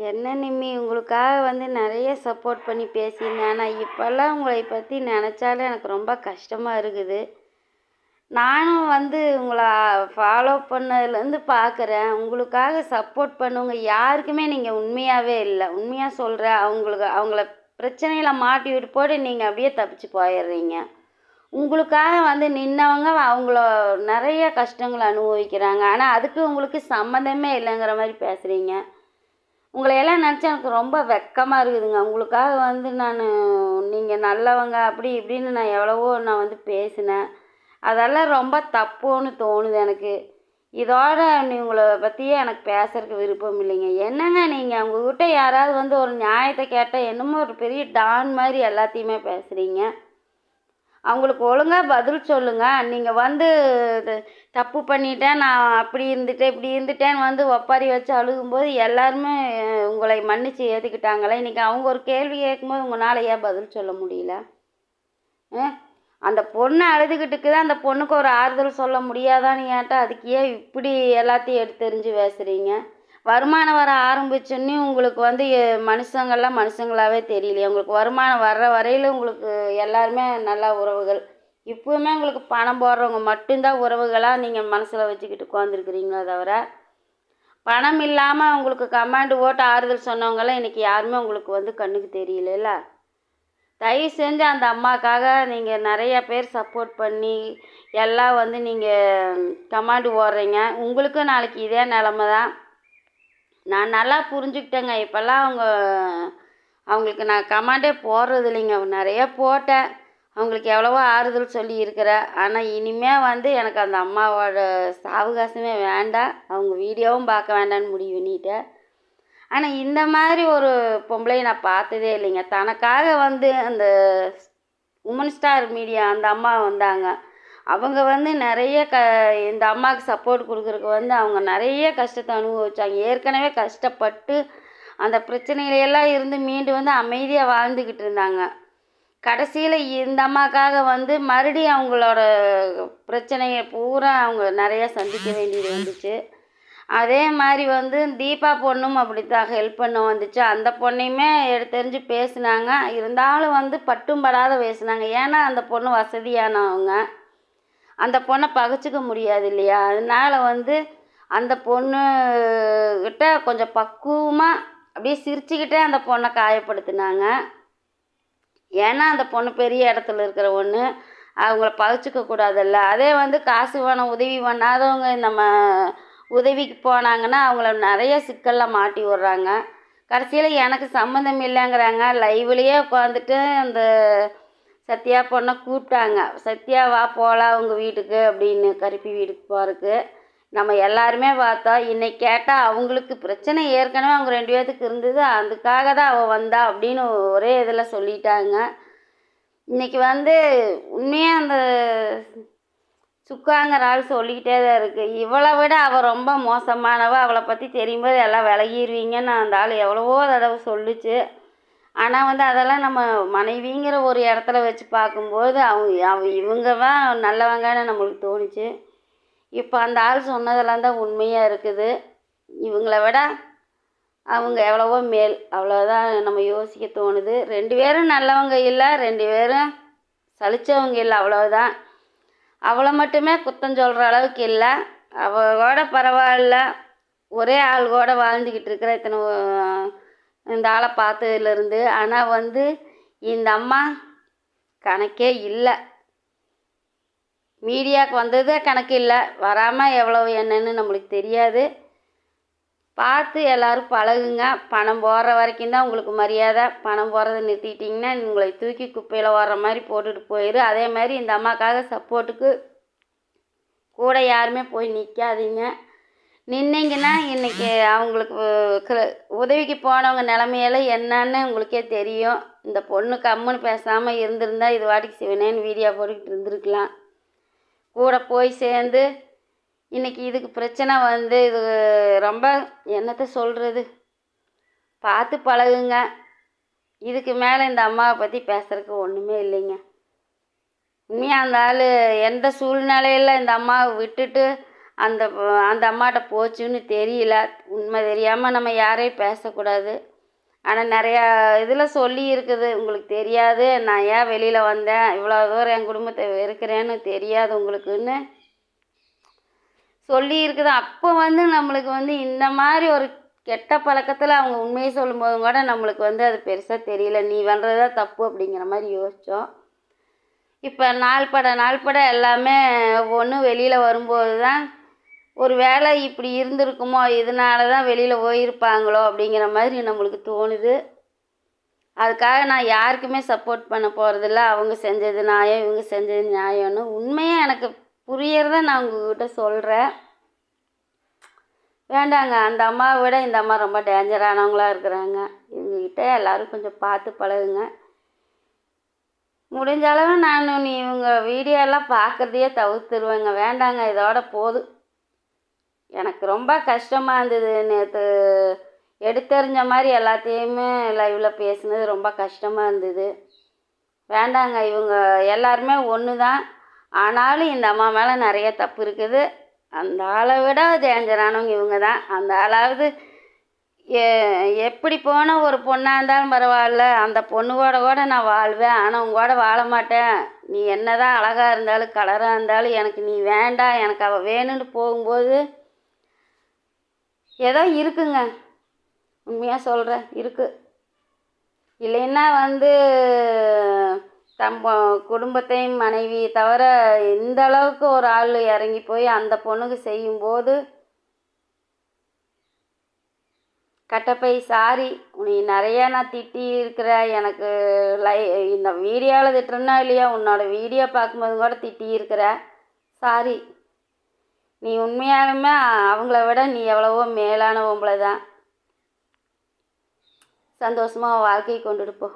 என்ன நிம்மி உங்களுக்காக நிறைய சப்போர்ட் பண்ணி பேசியிருந்தேன். ஆனால் இப்போல்லாம் உங்களை பற்றி நினச்சாலே எனக்கு ரொம்ப கஷ்டமாக இருக்குது. நானும் உங்களை ஃபாலோ பண்ணதுலேருந்து பார்க்குறேன். உங்களுக்காக சப்போர்ட் பண்ணவங்க யாருக்குமே நீங்கள் உண்மையாகவே இல்லை. உண்மையாக சொல்கிறேன். அவங்கள பிரச்சனையில் மாட்டி விட்டு போட்டு நீங்கள் அப்படியே தப்பிச்சு போயிடுறீங்க. உங்களுக்காக நின்னவங்க அவங்கள நிறைய கஷ்டங்களை அனுபவிக்கிறாங்க. ஆனால் அதுக்கு உங்களுக்கு சம்மந்தமே இல்லைங்கிற மாதிரி பேசுகிறீங்க. உங்களையெல்லாம் நினச்சா எனக்கு ரொம்ப வெக்கமாக இருக்குதுங்க. உங்களுக்காக நான் நீங்கள் நல்லவங்க அப்படி இப்படின்னு நான் எவ்வளவோ பேசினேன். அதெல்லாம் ரொம்ப தப்புன்னு தோணுது எனக்கு. இதோட உங்களை பற்றியே எனக்கு பேசுறதுக்கு விருப்பம் இல்லைங்க. என்னங்க நீங்கள் உங்ககிட்ட யாராவது ஒரு நியாயத்தை கேட்டால் என்னமோ ஒரு பெரிய டான் மாதிரி எல்லாத்தையுமே பேசுகிறீங்க. அவங்களுக்கு ஒழுங்காக பதில் சொல்லுங்கள். நீங்கள் தப்பு பண்ணிட்டேன், நான் அப்படி இருந்துட்டேன் இப்படி இருந்துட்டேன்னு ஒப்பாரி வச்சு அழுகும்போது எல்லாருமே உங்களை மன்னித்து ஏற்றுக்கிட்டாங்களே. இன்றைக்கி அவங்க ஒரு கேள்வி கேட்கும்போது உங்களால் ஏன் பதில் சொல்ல முடியல? அந்த பொண்ணு அழுதுகிட்டுக்குது, அந்த பொண்ணுக்கு ஒரு ஆறுதல் சொல்ல முடியாதான்னு கேட்டால் அதுக்கு ஏன் இப்படி எல்லாத்தையும் எடுத்து தெரிஞ்சு பேசுகிறீங்க? வருமானம் வர ஆரம்பிச்சோன்னே உங்களுக்கு மனுஷங்கள்லாம் மனுஷங்களாகவே தெரியலையே. உங்களுக்கு வருமானம் வர்ற வரையில் உங்களுக்கு எல்லாருமே நல்ல உறவுகள். இப்போவுமே உங்களுக்கு பணம் போடுறவங்க மட்டும்தான் உறவுகளாக நீங்கள் மனசில் வச்சுக்கிட்டு உட்காந்துருக்குறீங்களே தவிர, பணம் இல்லாமல் உங்களுக்கு கமாண்டு ஓட்டு ஆறுதல் சொன்னவங்களாம் இன்றைக்கி யாருமே உங்களுக்கு கண்ணுக்கு தெரியல. தயவு செஞ்சு அந்த அம்மாக்காக நீங்கள் நிறைய பேர் சப்போர்ட் பண்ணி எல்லாம் நீங்கள் கமாண்டு ஓடுறீங்க. உங்களுக்கும் நாளைக்கு இதே நிலமை தான். நான் நல்லா புரிஞ்சுக்கிட்டேங்க. இப்போல்லாம் அவங்களுக்கு நான் கமாண்டே போடுறது இல்லைங்க. நிறைய போட்டேன், அவங்களுக்கு எவ்வளவோ ஆறுதல் சொல்லி இருக்கிறேன். ஆனால் இனிமேல் எனக்கு அந்த அம்மாவோட சாவகாசமே வேண்டாம், அவங்க வீடியோவும் பார்க்க வேண்டான்னு முடிவு பண்ணிட்டேன். ஆனால் இந்த மாதிரி ஒரு பொம்பளையை நான் பார்த்ததே இல்லைங்க. தனக்காக அந்த உமன் ஸ்டார் மீடியா அந்த அம்மா வந்தாங்க. அவங்க நிறைய இந்த அம்மாவுக்கு சப்போர்ட் கொடுக்குறதுக்கு அவங்க நிறைய கஷ்டத்தை அனுபவிச்சாங்க. ஏற்கனவே கஷ்டப்பட்டு அந்த பிரச்சனையிலையெல்லாம் இருந்து மீண்டு அமைதியாக வாழ்ந்துக்கிட்டு இருந்தாங்க. கடைசியில் இந்த அம்மாவுக்காக மறுபடியும் அவங்களோட பிரச்சனையை பூரா அவங்க நிறையா சந்திக்க வேண்டியது வந்துச்சு. அதே மாதிரி தீபா பொண்ணும் அப்படித்தான் ஹெல்ப் பண்ண வந்துச்சு. அந்த பொண்ணையுமே எடுத்தெறிஞ்சு பேசினாங்க. இருந்தாலும் பட்டும் படாத பேசினாங்க. ஏன்னா அந்த பொண்ணு வசதியானவங்க, அந்த பொண்ணை பகைச்சிக்க முடியாது இல்லையா? அதனால் அந்த பொண்ணுக்கிட்ட கொஞ்சம் பக்குவமாக அப்படியே சிரிச்சுக்கிட்டே அந்த பொண்ணை காயப்படுத்தினாங்க. ஏன்னா அந்த பொண்ணு பெரிய இடத்துல இருக்கிற ஒன்று, அவங்கள பகைச்சிக்க கூடாதுல்ல. அதே காசு வேணும் உதவி பண்ணாதவங்க நம்ம உதவிக்கு போனாங்கன்னா அவங்கள நிறைய சிக்கலில் மாட்டி விட்றாங்க. கடைசியில் எனக்கு சம்மந்தம் இல்லைங்கிறாங்க. லைவ்லேயே உட்காந்துட்டு அந்த சத்யா பொண்ணை கூப்பிட்டாங்க. சத்யா வா போகலாம் அவங்க வீட்டுக்கு அப்படின்னு, கருப்பி வீட்டுக்கு போகிறதுக்கு. நம்ம எல்லாருமே பார்த்தோம். இன்னைக்கு கேட்டால் அவங்களுக்கு பிரச்சனை ஏற்கனவே அவங்க 2 பேர்த்துக்கு இருந்தது, அதுக்காக தான் அவள் வந்தா அப்படின்னு ஒரே இதில் சொல்லிட்டாங்க. இன்றைக்கி உண்மையாக அந்த சுக்காங்கிற ஆள் சொல்லிக்கிட்டே தான் இருக்குது. இவளை விட அவள் ரொம்ப மோசமானவ, அவளை பற்றி தெரியும்போது எல்லாம் விலகிடுவீங்கன்னு அந்த ஆள் எவ்வளவோ தடவை சொல்லிச்சு. ஆனால் அதெல்லாம் நம்ம மனைவிங்கிற ஒரு இடத்துல வச்சு பார்க்கும்போது இவங்க தான் நல்லவங்கன்னு நம்மளுக்கு தோணுச்சு. இப்போ அந்த ஆள் சொன்னதெல்லாம் தான் உண்மையாக இருக்குது. இவங்கள விட அவங்க எவ்வளவோ மேல், அவ்வளோதான் நம்ம யோசிக்க தோணுது. 2 பேரும் நல்லவங்க இல்லை, 2 பேரும் சலிச்சவங்க இல்லை, அவ்வளோதான். அவளை மட்டுமே குத்தம் சொல்கிற அளவுக்கு இல்லை. அவளோட பரவாயில்ல, ஒரே ஆள் கூட வாழ்ந்துக்கிட்டு இருக்கிற இந்த ஆளை பார்த்ததுலேருந்து. ஆனால் இந்த அம்மா கணக்கே இல்லை. மீடியாவுக்கு வந்ததே கணக்கு இல்லை, வராமல் எவ்வளவு என்னன்னு நம்மளுக்கு தெரியாது. பார்த்து எல்லோரும் பழகுங்க. பணம் போடுற வரைக்கும் தான் உங்களுக்கு மரியாதை. பணம் போடுறதை நிறுத்திட்டிங்கன்னா உங்களை தூக்கி குப்பையில் ஓடுற மாதிரி போட்டுட்டு போயிரு. அதே மாதிரி இந்த அம்மாக்காக சப்போர்ட்டுக்கு கூட யாருமே போய் நிற்காதீங்க. நின்னீங்கன்னா இன்றைக்கி அவங்களுக்கு உதவிக்கு போனவங்க நிலமையெல்லாம் என்னன்னு உங்களுக்கே தெரியும். இந்த பொண்ணு கம்முன்னு பேசாமல் இருந்திருந்தா இது வாட்டிக்கு சிவனேன்னு வீடியோ போட்டுக்கிட்டு இருந்திருக்கலாம். கூட போய் சேர்ந்து இன்றைக்கி இதுக்கு பிரச்சனை இது ரொம்ப என்னத்தை சொல்கிறது. பார்த்து பழகுங்க. இதுக்கு மேலே இந்த அம்மாவை பற்றி பேசுகிறதுக்கு ஒன்றுமே இல்லைங்க. உண்மையாக அந்த ஆள் எந்த சூழ்நிலையில் இந்த அம்மாவை விட்டுட்டு அந்த அந்த அம்மாட்ட போச்சுன்னு தெரியல. உண்மை தெரியாமல் நம்ம யாரையும் பேசக்கூடாது. ஆனால் நிறையா இதில் சொல்லி இருக்குது, உங்களுக்கு தெரியாது நான் ஏன் வெளியில் வந்தேன், இவ்வளோ தூரம் என் குடும்பத்தை வெறுக்கிறேன்னு தெரியாது உங்களுக்குன்னு சொல்லி இருக்குது. அப்போ வந்து நம்மளுக்கு வந்து இந்த மாதிரி ஒரு கெட்ட பழக்கத்தில் அவங்க உண்மையை சொல்லும்போது கூட நம்மளுக்கு வந்து அது பெருசாக தெரியல, நீ பண்ணுறதா தப்பு அப்படிங்கிற மாதிரி யோசித்தோம். இப்போ நாள்பட எல்லாமே ஒன்று வெளியில் வரும்போது தான் ஒரு வேளை இப்படி இருந்திருக்குமோ, இதனால தான் வெளியில் போயிருப்பாங்களோ அப்படிங்கிற மாதிரி நம்மளுக்கு தோணுது. அதுக்காக நான் யாருக்குமே சப்போர்ட் பண்ண போகிறதில்ல. அவங்க செஞ்சது நியாயம், இவங்க செஞ்சது நியாயம்னு உண்மையாக எனக்கு புரியறத நான் உங்ககிட்ட சொல்கிறேன். வேண்டாங்க, அந்த அம்மாவை விட இந்த அம்மா ரொம்ப டேஞ்சரானவங்களாக இருக்கிறாங்க. இவங்ககிட்ட எல்லோரும் கொஞ்சம் பார்த்து பழகுங்க. முடிஞ்ச அளவு நீ இவங்க வீடியோலாம் பார்க்குறதையே தவிர்த்துருவேங்க. வேண்டாங்க, இதோட போதும். எனக்கு ரொம்ப கஷ்டமாக இருந்தது. நேற்று எடுத்தெறிஞ்ச மாதிரி எல்லாத்தையுமே லைவில் பேசுனது ரொம்ப கஷ்டமாக இருந்தது. வேண்டாங்க, இவங்க எல்லாருமே ஒன்று தான். ஆனாலும் இந்த அம்மா மேலே நிறைய தப்பு இருக்குது. அந்த ஆளை விட டேஞ்சரானவங்க இவங்க தான். அந்த ஆளாவது எப்படி போன ஒரு பொண்ணாக இருந்தாலும் பரவாயில்ல, அந்த பொண்ணு கூட நான் வாழ்வேன். ஆனால் உங்க கூட வாழ மாட்டேன். நீ என்ன தான் அழகாக இருந்தாலும் கலராக இருந்தாலும் எனக்கு நீ வேண்டாம், எனக்கு அவள் வேணும்னு போகும்போது ஏதோ இருக்குங்க. உண்மையாக சொல்கிறேன், இருக்குது. இல்லைன்னா வந்து குடும்பத்தையும் மனைவி தவிர இந்த அளவுக்கு ஒரு ஆள் இறங்கி போய் அந்த பொண்ணுக்கு செய்யும்போது கட்டப்பை சாரி, உன்னை நிறையா நான் திட்டி இருக்கிற. எனக்கு இந்த வீடியோவில் திட்டுறனா இல்லையா, உன்னோட வீடியோ பார்க்கும்போது கூட திட்டி இருக்கிற. சாரி. நீ உண்மையாலுமே அவங்கள விட நீ எவ்வளவோ மேலான பொம்பளை தான். சந்தோஷமாக வாழ்க்கையை கொண்டுட்டு போ.